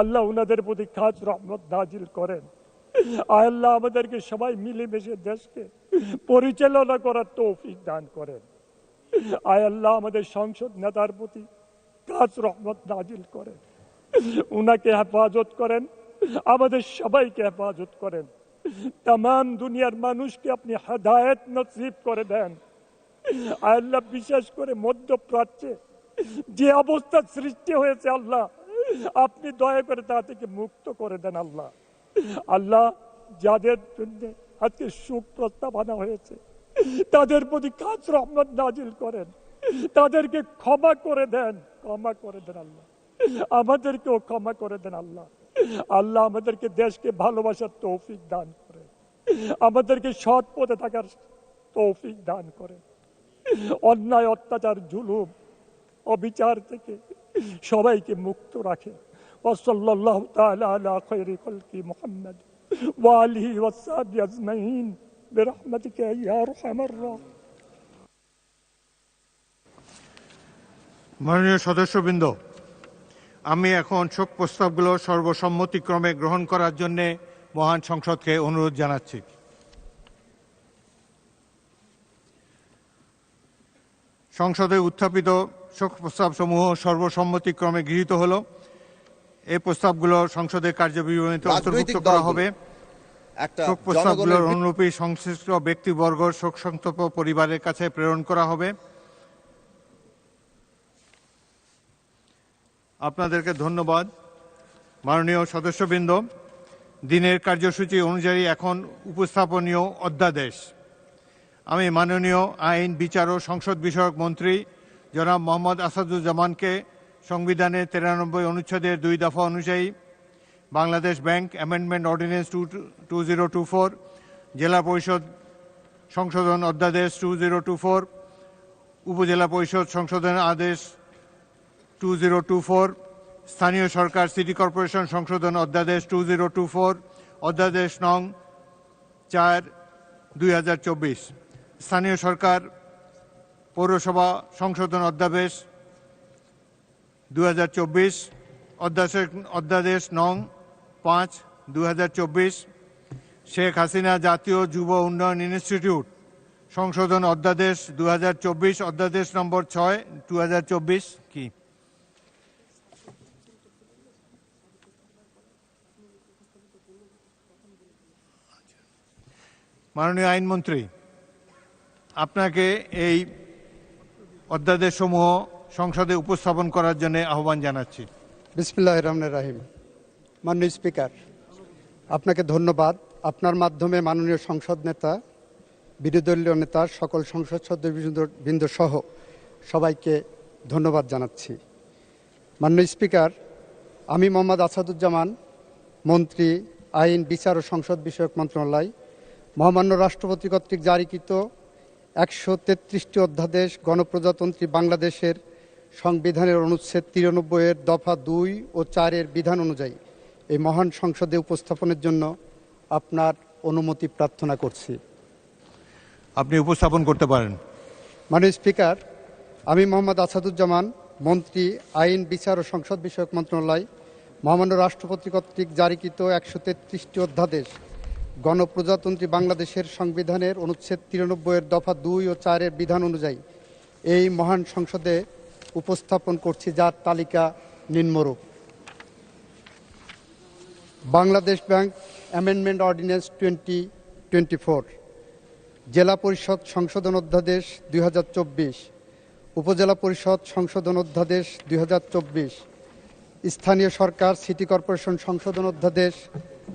আল্লাহ ওনাদের প্রতি খাস রহমত নাজিল করেন। আয় আল্লাহ আমাদেরকে সবাই মিলেমিশে দেশকে পরিচালনা করার তৌফিক দান করেন। আয় আল্লাহ আমাদের সংসদ নেতার প্রতি খাস রহমত নাজিল করেন, উনাকে হেফাজত করেন, আমাদের সবাইকে হেফাজত করেন। তাম দুনিয়ার মানুষকে আপনি হেদায়েত নসিব করে দেন। আল্লাহ বিশেষ করে মধ্যপ্রাচ্যে যে অবস্থা সৃষ্টি হয়েছে আল্লাহ আপনি দয়া করে তা থেকে মুক্ত করে দেন। আল্লাহ আল্লাহ যাদের জন্য আজকে সুখ প্রস্তাব আনা হয়েছে তাদের প্রতি খাস রহমত নাজিল করেন, তাদেরকে ক্ষমা করে দেন, ক্ষমা করে দেন আল্লাহ, আমাদেরকেও ক্ষমা করে দেন আল্লাহ। আল্লাহ আমাদেরকে দেশকে ভালোবাসার তৌফিক দান করে, আমাদেরকে সৎ পথে থাকার তৌফিক দান করে, অন্যায় অত্যাচার জুলুম অবিচার থেকে সবাইকে মুক্ত রাখে। ওয়াসাল্লাল্লাহু তাআলা আলা খায়রি খালকি মুহাম্মদ ওয়া আলিহি ওয়াস সাহবিহি আজমাইন বিরহমাতিকা ইয়া আরহামার রাহিমিন। মাননীয় সদস্যবৃন্দ, আমি এখন শোক প্রস্তাবগুলো সর্বসম্মতিক্রমে গ্রহণ করার জন্য মহান সংসদকে অনুরোধ জানাচ্ছি। সংসদে উত্থাপিত শোক প্রস্তাবসমূহ সর্বসম্মতিক্রমে গৃহীত হলো। এই প্রস্তাবগুলো সংসদের কার্যবিবরণীতে অন্তর্ভুক্ত করা হবে। শোক প্রস্তাবগুলোর অনুরূপী সংশ্লিষ্ট ব্যক্তিবর্গ শোক সন্তপ্ত পরিবারের কাছে প্রেরণ করা হবে। আপনাদেরকে ধন্যবাদ। মাননীয় সদস্যবৃন্দ, দিনের কার্যসূচি অনুযায়ী এখন উপস্থাপনীয় অধ্যাদেশ। আমি মাননীয় আইন, বিচার ও সংসদ বিষয়ক মন্ত্রী জনাব মোহাম্মদ আসাদুজ্জামানকে সংবিধানের 93 অনুচ্ছেদের 2 দফা অনুযায়ী বাংলাদেশ ব্যাংক অ্যামেন্ডমেন্ট অর্ডিন্যান্স 2024, জেলা পরিষদ সংশোধন অধ্যাদেশ 2024, উপজেলা পরিষদ সংশোধন আদেশ 2024, স্থানীয় সরকার সিটি কর্পোরেশন সংশোধন অধ্যাদেশ 2024, অধ্যাদেশ নং 4/2024, স্থানীয় সরকার পৌরসভা সংশোধন অধ্যাদেশ 2024, অধ্যাদেশ নং 5/2024, শেখ হাসিনা জাতীয় যুব উন্নয়ন ইনস্টিটিউট সংশোধন অধ্যাদেশ 2024, অধ্যাদেশ নম্বর 6/2024 কি? মাননীয় আইনমন্ত্রী, আপনাকে এই অধ্যাদেশসমূহ সংসদে উপস্থাপন করার জন্য আহ্বান জানাচ্ছি। বিসমিল্লাহির রহমানির রহিম। মাননীয় স্পিকার, আপনাকে ধন্যবাদ। আপনার মাধ্যমে মাননীয় সংসদ নেতা, বিরোধী দলীয় নেতা, সকল সংসদ সদস্যবৃন্দ সহ সবাইকে ধন্যবাদ জানাচ্ছি। মাননীয় স্পিকার, আমি মোহাম্মদ আসাদুজ্জামান, মন্ত্রী আইন, বিচার ও সংসদ বিষয়ক মন্ত্রণালয়, মহামান্য রাষ্ট্রপতি কর্তৃক জারিকৃত 133টি অধ্যাদেশ গণপ্রজাতন্ত্রী বাংলাদেশের সংবিধানের অনুচ্ছেদ 93 দফা 2 ও 4 বিধান অনুযায়ী এই মহান সংসদে উপস্থাপনের জন্য আপনার অনুমতি প্রার্থনা করছি। আপনি উপস্থাপন করতে পারেন। মাননীয় স্পিকার, আমি মোহাম্মদ আসাদুজ্জামান, মন্ত্রী আইন, বিচার ও সংসদ বিষয়ক মন্ত্রণালয়, মহামান্য রাষ্ট্রপতি কর্তৃক জারিকৃত 133টি অধ্যাদেশ গণপ্রজাতন্ত্রী বাংলাদেশের সংবিধানের অনুচ্ছেদ 93 দফা 2 ও 4 বিধান অনুযায়ী এই মহান সংসদে উপস্থাপন করছি, যার তালিকা নিম্নরূপ: বাংলাদেশ ব্যাংক অ্যামেন্ডমেন্ট অর্ডিন্যান্স 2024, জেলা পরিষদ সংশোধন অধ্যাদেশ 2024, উপজেলা পরিষদ সংশোধন অধ্যাদেশ 2024, স্থানীয় সরকার সিটি কর্পোরেশন সংশোধন অধ্যাদেশ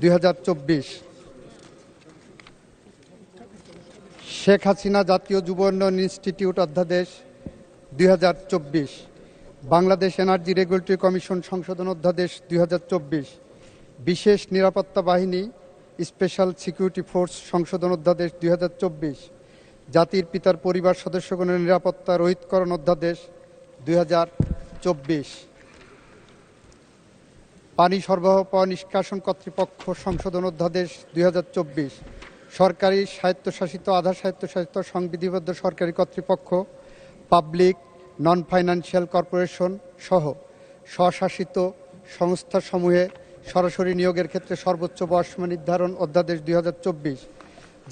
2024, শেখ হাসিনা জাতীয় যুব উন্নয়ন ইনস্টিটিউট অধ্যাদেশ 2024, বাংলাদেশ এনার্জি রেগুলেটরি কমিশন সংশোধন অধ্যাদেশ 2024, বিশেষ নিরাপত্তা বাহিনী স্পেশাল সিকিউরিটি ফোর্স সংশোধন অধ্যাদেশ 2024, জাতির পিতার পরিবার সদস্যগণের নিরাপত্তা রহিতকরণ অধ্যাদেশ 2024, পানি সরবরাহ নিষ্কাশন কর্তৃপক্ষ সংশোধন অধ্যাদেশ 2024, সরকারি স্বায়ত্তশাসিত, আধা স্বায়ত্তশাসিত, সংবিধিবদ্ধ সরকারি কর্তৃপক্ষ, পাবলিক নন ফাইন্যান্সিয়াল কর্পোরেশন সহ স্বশাসিত সংস্থাসমূহে সরাসরি নিয়োগের ক্ষেত্রে সর্বোচ্চ বয়সসীমা নির্ধারণ অধ্যাদেশ 2024,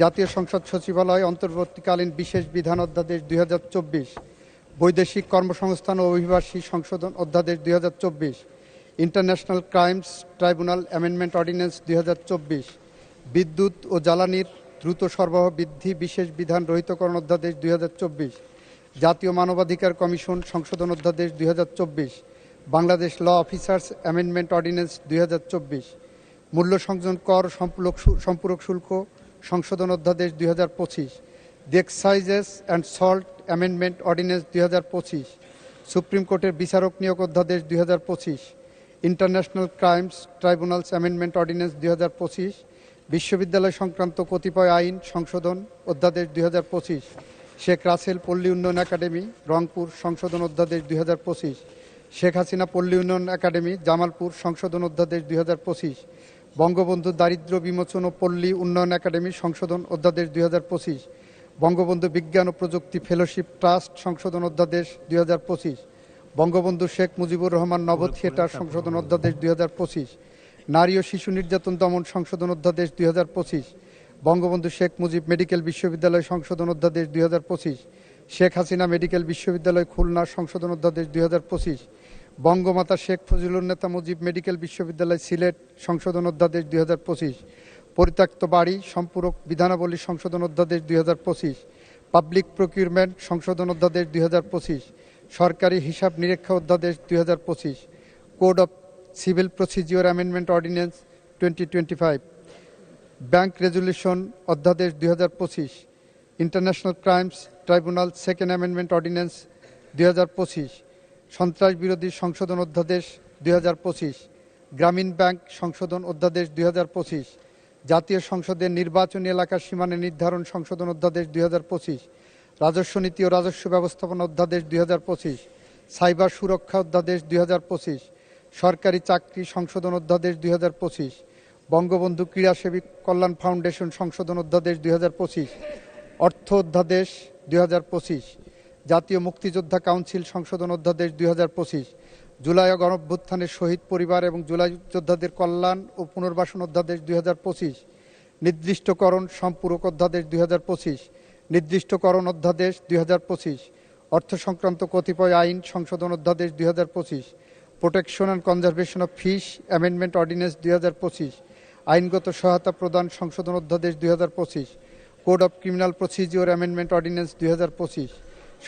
জাতীয় সংসদ সচিবালয় অন্তর্বর্তীকালীন বিশেষ বিধান অধ্যাদেশ 2024, বৈদেশিক কর্মসংস্থান ও অভিবাসী সংশোধন অধ্যাদেশ 2024, international crimes tribunal amendment ordinance 2024, বিদ্যুৎ ও জ্বালানির দ্রুত সরবরাহ বৃদ্ধি বিশেষ বিধান রহিতকরণ অধ্যাদেশ 2024, জাতীয় মানবাধিকার কমিশন সংশোধন অধ্যাদেশ 2024, Bangladesh law officers amendment ordinance 2024, মূল্য সংযোজন কর সম্পূরক শুল্ক সংশোধন অধ্যাদেশ 2025, the excises and salt amendment ordinance 2025, supreme কোর্টের বিচারক নিয়োগ অধ্যাদেশ 2025, international crimes tribunals amendment ordinance 2025, বিশ্ববিদ্যালয় সংক্রান্ত কতিপয় আইন সংশোধন অধ্যাদেশ 2025, শেখ রাসেল পল্লী উন্নয়ন একাডেমি রংপুর সংশোধন অধ্যাদেশ 2025, শেখ হাসিনা পল্লী উন্নয়ন একাডেমি জামালপুর সংশোধন অধ্যাদেশ 2025, বঙ্গবন্ধু দারিদ্র্য বিমোচন ও পল্লী উন্নয়ন একাডেমি সংশোধন অধ্যাদেশ 2025, বঙ্গবন্ধু বিজ্ঞান ও প্রযুক্তি ফেলোশিপ ট্রাস্ট সংশোধন অধ্যাদেশ 2025, বঙ্গবন্ধু শেখ মুজিবুর রহমান নব থিয়েটার সংশোধন অধ্যাদেশ 2025, নারী ও শিশু নির্যাতন দমন সংশোধন অধ্যাদেশ 2025, বঙ্গবন্ধু শেখ মুজিব মেডিকেল বিশ্ববিদ্যালয় সংশোধন অধ্যাদেশ 2025, শেখ হাসিনা মেডিকেল বিশ্ববিদ্যালয় খুলনা সংশোধন অধ্যাদেশ 2025, বঙ্গমাতা শেখ ফজিলুন্নেতা মুজিব মেডিকেল বিশ্ববিদ্যালয় সিলেট সংশোধন অধ্যাদেশ 2025, পরিত্যক্ত বাড়ি সম্পূরক বিধানাবলী সংশোধন অধ্যাদেশ 2025, পাবলিক প্রকিউরমেন্ট সংশোধন অধ্যাদেশ 2025, সরকারি হিসাব নিরীক্ষা অধ্যাদেশ 2025, code of civil procedure amendment ordinance 2025, bank resolution অধ্যাদেশ 2025, international crimes tribunal second amendment ordinance 2025, সন্ত্রাস বিরোধী সংশোধন অধ্যাদেশ 2025, গ্রামীণ ব্যাংক সংশোধন অধ্যাদেশ 2025, জাতীয় সংসদের নির্বাচনী এলাকার সীমানা নির্ধারণ সংশোধন অধ্যাদেশ 2025, রাজস্ব নীতি ও রাজস্ব ব্যবস্থাপনা অধ্যাদেশ 2025, সাইবার সুরক্ষা অধ্যাদেশ 2025, সরকারি চাকরি সংশোধন অধ্যাদেশ 2025, বঙ্গবন্ধু ক্রীড়াসেবী কল্যাণ ফাউন্ডেশন সংশোধন অধ্যাদেশ 2025, অর্থ অধ্যাদেশ 2025, জাতীয় মুক্তিযোদ্ধা কাউন্সিল সংশোধন অধ্যাদেশ 2025, জুলাই গণঅভ্যুত্থানের শহীদ পরিবার এবং জুলাই যোদ্ধাদের কল্যাণ ও পুনর্বাসন অধ্যাদেশ 2025, নির্দিষ্টকরণ সম্পূরক অধ্যাদেশ 2025, নির্দিষ্টকরণ অধ্যাদেশ 2025, অর্থ সংক্রান্ত কতিপয় আইন সংশোধন অধ্যাদেশ 2025, protection and conservation of fish amendment ordinance 2025, আইনগত সহায়তা প্রদান সংশোধন অধ্যাদেশ 2025, code of criminal procedure amendment ordinance 2025,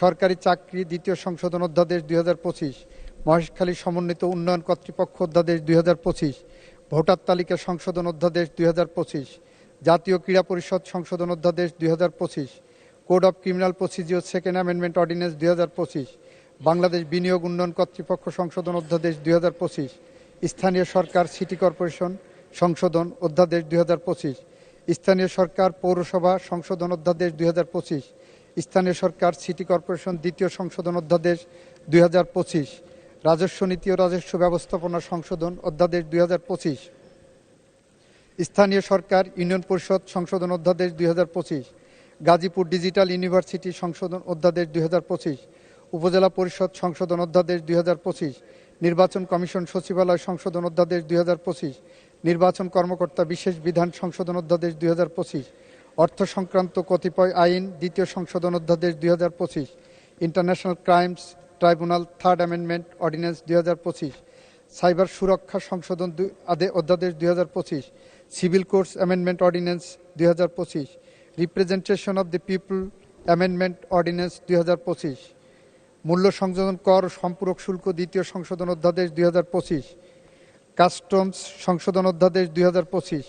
সরকারি চাকরি দ্বিতীয় সংশোধন অধ্যাদেশ 2025, মহেশখালী সমন্বিত উন্নয়ন কর্তৃপক্ষ অধ্যাদেশ 2025, ভোটার তালিকা সংশোধন অধ্যাদেশ 2025, জাতীয় ক্রীড়া পরিষদ সংশোধন অধ্যাদেশ 2025, code of criminal procedure second amendment ordinance 2025, Bangladesh বিনিয়োগ উন্নয়ন কর্তৃপক্ষ সংশোধন অধ্যাদেশ 2025, স্থানীয় সরকার সিটি কর্পোরেশন সংশোধন অধ্যাদেশ 2025, স্থানীয় সরকার পৌরসভা সংশোধন অধ্যাদেশ 2025, স্থানীয় সরকার সিটি কর্পোরেশন দ্বিতীয় সংশোধন অধ্যাদেশ 2025, রাজস্ব নীতি ও রাজস্ব ব্যবস্থাপনা সংশোধন অধ্যাদেশ 2025, স্থানীয় সরকার ইউনিয়ন পরিষদ সংশোধন অধ্যাদেশ 2025, গাজীপুর ডিজিটাল ইউনিভার্সিটি সংশোধন অধ্যাদেশ 2025, উপজেলা পরিষদ সংশোধন অধ্যাদেশ 2025, নির্বাচন কমিশন সচিবালয় সংশোধন অধ্যাদেশ 2025, নির্বাচন কর্মকর্তা বিশেষ বিধান সংশোধন অধ্যাদেশ 2025, অর্থ সংক্রান্ত কতিপয় আইন দ্বিতীয় সংশোধন অধ্যাদেশ 2025, international crimes tribunal third amendment ordinance 2025, সাইবার সুরক্ষা সংশোধন অধ্যাদেশ 2025, civil courts amendment ordinance 2025, representation of the people amendment ordinance 2025, মূল্য সংযোজন কর সম্পূরক শুল্ক দ্বিতীয় সংশোধন অধ্যাদেশ 2025, কাস্টমস সংশোধন অধ্যাদেশ 2025,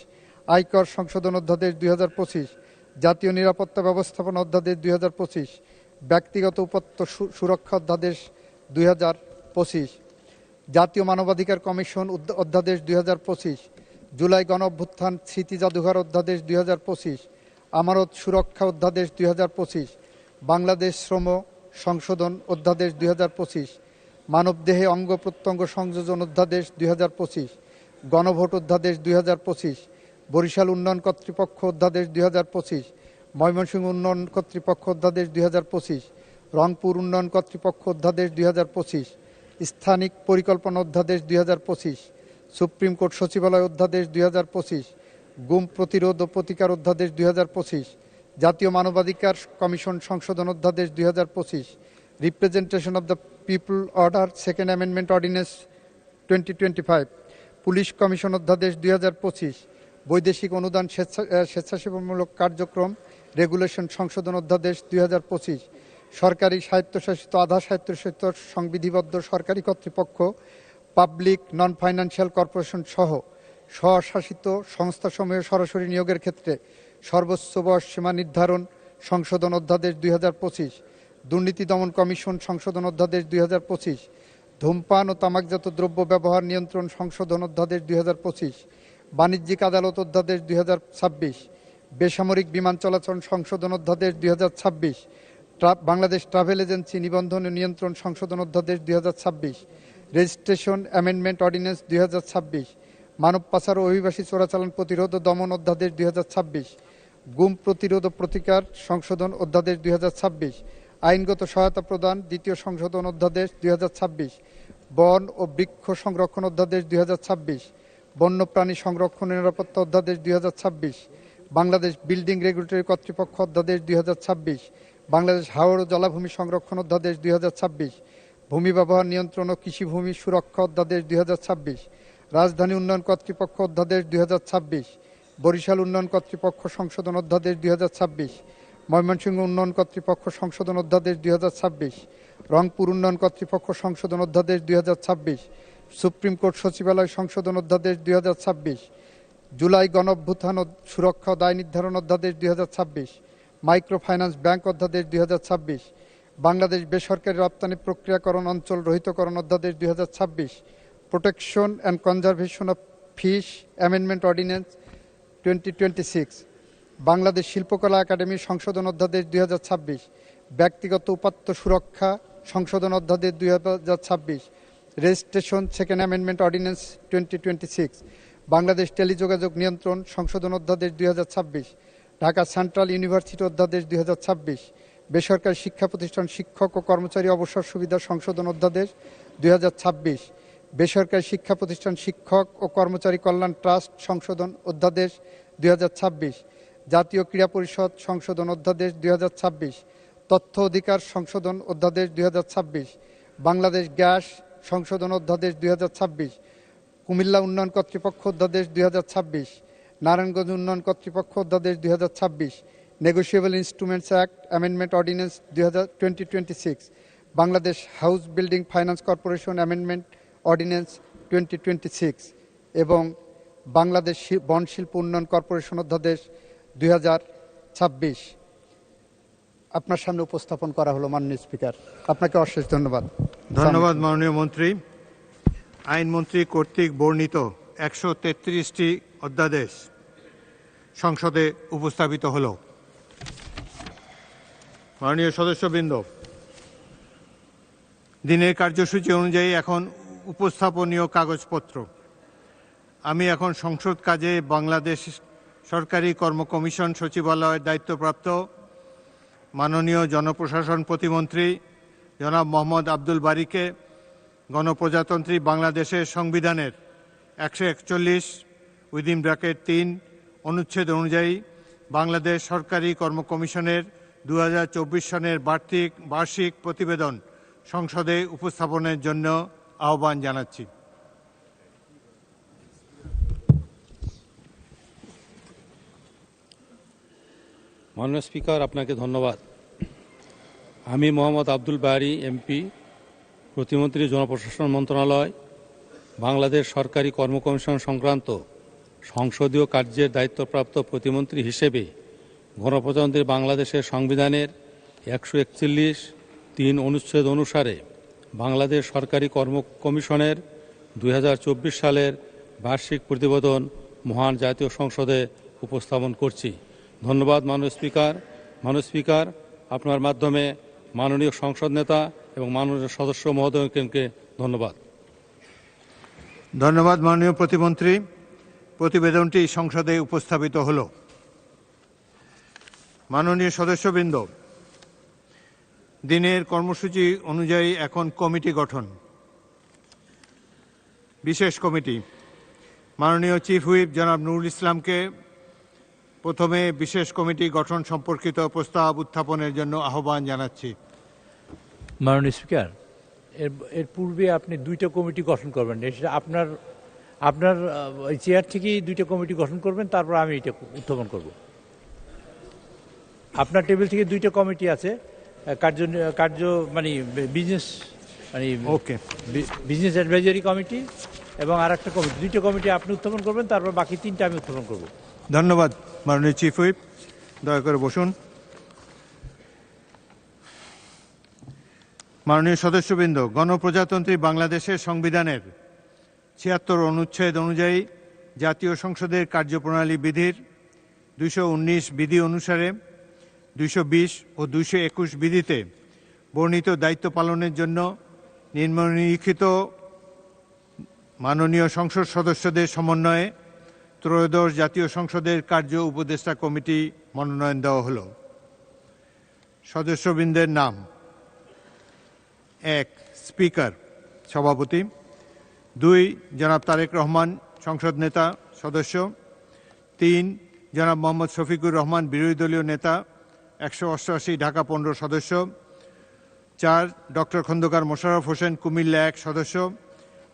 আয়কর সংশোধন অধ্যাদেশ 2025, জাতীয় নিরাপত্তা ব্যবস্থাপনা অধ্যাদেশ 2025, ব্যক্তিগত উপাত্ত সুরক্ষা অধ্যাদেশ 2025, জাতীয় মানবাধিকার কমিশন অধ্যাদেশ 2025, জুলাই গণঅভ্যুত্থান স্মৃতি জাদুঘর অধ্যাদেশ 2025, আমানত সুরক্ষা অধ্যাদেশ 2025, বাংলাদেশ শ্রম সংশোধন অধ্যাদেশ 2025, মানবদেহে অঙ্গ প্রত্যঙ্গ সংযোজন অধ্যাদেশ 2025, গণভোট অধ্যাদেশ 2025, বরিশাল উন্নয়ন কর্তৃপক্ষ অধ্যাদেশ 2025, ময়মনসিংহ উন্নয়ন কর্তৃপক্ষ অধ্যাদেশ 2025, রংপুর উন্নয়ন কর্তৃপক্ষ অধ্যাদেশ 2025, স্থানিক পরিকল্পনা অধ্যাদেশ 2025, সুপ্রিম কোর্ট সচিবালয় অধ্যাদেশ 2025, গুম প্রতিরোধ ও প্রতিকার অধ্যাদেশ 2025, জাতীয় মানবাধিকার কমিশন সংশোধন অধ্যাদেশ 2025, representation of the people order second amendment ordinance 2025, police commission অধ্যাদেশ 2025, বৈদেশিক অনুদান স্বেচ্ছাসেবামূলক কার্যক্রম রেগুলেশন সংশোধন অধ্যাদেশ 2025, সরকারি স্বায়ত্তশাসিত আধা স্বায়ত্তশাসিত সংবিধিবদ্ধ সরকারি কর্তৃপক্ষ পাবলিক নন ফাইন্যান্সিয়াল কর্পোরেশন সহ স্বশাসিত সংস্থাসমূহে সরাসরি নিয়োগের ক্ষেত্রে সর্বোচ্চ বয়স সীমা নির্ধারণ সংশোধন অধ্যাদেশ 2025, দুর্নীতি দমন কমিশন সংশোধন অধ্যাদেশ 2025, ধূমপান ও তামাকজাত দ্রব্য ব্যবহার নিয়ন্ত্রণ সংশোধন অধ্যাদেশ 2025, বাণিজ্যিক আদালত অধ্যাদেশ 2026, বেসামরিক বিমান চলাচল সংশোধন অধ্যাদেশ 2026, বাংলাদেশ ট্রাভেল এজেন্সি নিবন্ধন ও নিয়ন্ত্রণ সংশোধন অধ্যাদেশ 2026, রেজিস্ট্রেশন অ্যামেন্ডমেন্ট অর্ডিন্যান্স 2026, মানব পাচার ও অভিবাসী চোরাচালান প্রতিরোধ ও দমন অধ্যাদেশ 2026, গুম প্রতিরোধ ও প্রতিকার সংশোধন অধ্যাদেশ 2026, আইনগত সহায়তা প্রদান দ্বিতীয় সংশোধন অধ্যাদেশ 2026, বন ও বৃক্ষ সংরক্ষণ অধ্যাদেশ 2026, বন্যপ্রাণী সংরক্ষণ ও নিরাপত্তা অধ্যাদেশ 2026, বাংলাদেশ বিল্ডিং রেগুলেটরি কর্তৃপক্ষ অধ্যাদেশ 2026, বাংলাদেশ হাওর ও জলাভূমি সংরক্ষণ অধ্যাদেশ 2026, ভূমি ব্যবহার নিয়ন্ত্রণ ও কৃষিভূমি সুরক্ষা অধ্যাদেশ 2026, রাজধানী উন্নয়ন কর্তৃপক্ষ অধ্যাদেশ 2026, বরিশাল উন্নয়ন কর্তৃপক্ষ সংশোধন অধ্যাদেশ 2026, ময়মনসিংহ উন্নয়ন কর্তৃপক্ষ সংশোধন অধ্যাদেশ 2026, রংপুর উন্নয়ন কর্তৃপক্ষ সংশোধন অধ্যাদেশ 2026, সুপ্রিম কোর্ট সচিবালয় সংশোধন অধ্যাদেশ 2026, জুলাই গণঅভ্যুত্থান ও সুরক্ষা ও দায় নির্ধারণ অধ্যাদেশ 2026, মাইক্রো ফাইন্যান্স ব্যাংক অধ্যাদেশ 2026, বাংলাদেশ বেসরকারি রপ্তানি প্রক্রিয়াকরণ অঞ্চল রহিতকরণ অধ্যাদেশ 2026, protection and conservation of fish amendment ordinance 2026, Bangladesh শিল্পকলা একাডেমি সংশোধন অধ্যাদেশ 2026, ব্যক্তিগত উপাত্ত সুরক্ষা সংশোধন অধ্যাদেশ 2026, registration second amendment ordinance 2026, Bangladesh টেলিযোগাযোগ নিয়ন্ত্রণ সংশোধন অধ্যাদেশ 2026, ঢাকা সেন্ট্রাল ইউনিভার্সিটি অধ্যাদেশ 2026, বেসরকারি শিক্ষা প্রতিষ্ঠান শিক্ষক ও কর্মচারী অবসর সুবিধা সংশোধন অধ্যাদেশ 2026, বেসরকারি শিক্ষা প্রতিষ্ঠান শিক্ষক ও কর্মচারী কল্যাণ ট্রাস্ট সংশোধন অধ্যাদেশ 2026, জাতীয় ক্রীড়া পরিষদ সংশোধন অধ্যাদেশ 2026, তথ্য অধিকার সংশোধন অধ্যাদেশ 2026, বাংলাদেশ গ্যাস সংশোধন অধ্যাদেশ 2026, কুমিল্লা উন্নয়ন কর্তৃপক্ষ অধ্যাদেশ 2026, নারায়ণগঞ্জ উন্নয়ন কর্তৃপক্ষ অধ্যাদেশ 2026, negotiable instruments act amendment ordinance 2026, Bangladesh house building finance corporation amendment ordinance 2026 এবং বাংলাদেশ বন শিল্প উন্নয়ন কর্পোরেশন অধ্যাদেশ 2026 আপনার সামনে উপস্থাপন করা হলো। মাননীয় স্পিকার, আপনাকে অশেষ ধন্যবাদ। ধন্যবাদ মাননীয় মন্ত্রী। আইনমন্ত্রী কর্তৃক বর্ণিত 133টি অধ্যাদেশ সংসদে উপস্থাপিত হল। মাননীয় সদস্যবৃন্দ, দিনের কার্যসূচি অনুযায়ী এখন উপস্থাপনীয় কাগজপত্র। আমি এখন সংসদ কাজে বাংলাদেশ সরকারি কর্ম কমিশন সচিবালয়ের দায়িত্বপ্রাপ্ত মাননীয় জনপ্রশাসন প্রতিমন্ত্রী জনাব মোহাম্মদ আব্দুল বারীকে গণপ্রজাতন্ত্রী বাংলাদেশের সংবিধানের 141(3) অনুচ্ছেদ অনুযায়ী বাংলাদেশ সরকারি কর্ম কমিশনের 2024 সনের বার্ষিক প্রতিবেদন সংসদে উপস্থাপনের জন্য আহ্বান জানাচ্ছি। মাননীয় স্পিকার, আপনাকে ধন্যবাদ। আমি মোহাম্মদ আব্দুল বারী এমপি, প্রতিমন্ত্রী জনপ্রশাসন মন্ত্রণালয়, বাংলাদেশ সরকারি কর্ম কমিশন সংক্রান্ত সংসদীয় কার্যের দায়িত্বপ্রাপ্ত প্রতিমন্ত্রী হিসেবে গণপ্রজাতন্ত্রী বাংলাদেশের সংবিধানের 141(3) অনুচ্ছেদ অনুসারে বাংলাদেশ সরকারি কর্ম কমিশনের 2024 সালের বার্ষিক প্রতিবেদন মহান জাতীয় সংসদে উপস্থাপন করছি। ধন্যবাদ মাননীয় স্পিকার। মাননীয় স্পিকার, আপনার মাধ্যমে মাননীয় সংসদ নেতা এবং মাননীয় সদস্য মহোদয়কে ধন্যবাদ। ধন্যবাদ মাননীয় প্রতিমন্ত্রী। প্রতিবেদনটি সংসদে উপস্থাপিত হল। মাননীয় সদস্যবৃন্দ, দিনের কর্মসূচি অনুযায়ী এখন কমিটি গঠন। বিশেষ কমিটি। মাননীয় চিফ হুইপ জনাব নুরুল ইসলামকে প্রথমে বিশেষ কমিটি গঠন সম্পর্কিত প্রস্তাব উত্থাপনের জন্য আহ্বান জানাচ্ছি। মাননীয় স্পিকার, এর পূর্বে আপনি দুইটা কমিটি গঠন করবেন, সেটা আপনার চেয়ার থেকেই দুইটা কমিটি গঠন করবেন, তারপর আমি এটা উত্থাপন করব। আপনার টেবিল থেকে দুইটা কমিটি আছে, কার্য মানে বিজনেস মানে ওকে, বিজনেস অ্যাডভাইজারি কমিটি এবং আর একটা কমিটি, দুইটা কমিটি আপনি উত্থাপন করবেন, তারপর বাকি তিনটা আমি উত্থাপন করব। ধন্যবাদ মাননীয় চিফ হুইপ, দয়া করে বসুন। মাননীয় সদস্যবৃন্দ, গণপ্রজাতন্ত্রী বাংলাদেশের সংবিধানের ৭৬ অনুচ্ছেদ অনুযায়ী জাতীয় সংসদের কার্যপ্রণালী বিধির ২১৯ বিধি অনুসারে ২২০ ও ২২১ বিধিতে বর্ণিত দায়িত্ব পালনের জন্য নিম্নলিখিত মাননীয় সংসদ সদস্যদের সমন্বয়ে ত্রয়োদশ জাতীয় সংসদের কার্য উপদেষ্টা কমিটি মনোনয়ন দেওয়া হলো। সদস্যবৃন্দের নাম: ১ স্পিকার সভাপতি, ২ জনাব তারেক রহমান সংসদ নেতা সদস্য, ৩ জনাব মোহাম্মদ শফিকুর রহমান বিরোধী দলীয় নেতা ১৮৮ ঢাকা ১৫ সদস্য, ৪ ডক্টর খন্দকার মোশাররফ হোসেন কুমিল্লা ১ সদস্য,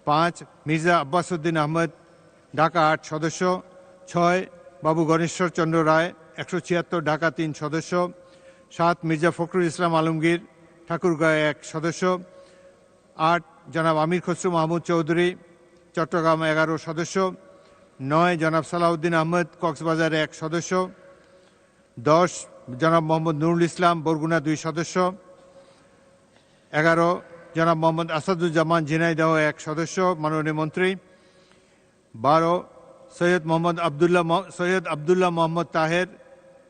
৫ মির্জা আব্বাস উদ্দিন আহমেদ ঢাকা ৮ সদস্য, ৬ বাবু গণেশ্বর চন্দ্র রায় ১৭৬ ঢাকা ৩ সদস্য, ৭ মির্জা ফখরুল ইসলাম আলমগীর ঠাকুরগাঁও ১ সদস্য, ৮ জনাব আমির খসরু মাহমুদ চৌধুরী চট্টগ্রাম ১১ সদস্য, ৯ জনাব সালাউদ্দিন আহমেদ কক্সবাজার ১ সদস্য, ১০ জনাব মোহাম্মদ নুরুল ইসলাম বরগুনা ২ সদস্য, ১১ জনাব মোহাম্মদ আসাদুজ্জামান ঝিনাইদহ ১ সদস্য মাননীয় মন্ত্রী, ১২ সৈয়দ আবদুল্লাহ মোহাম্মদ তাহের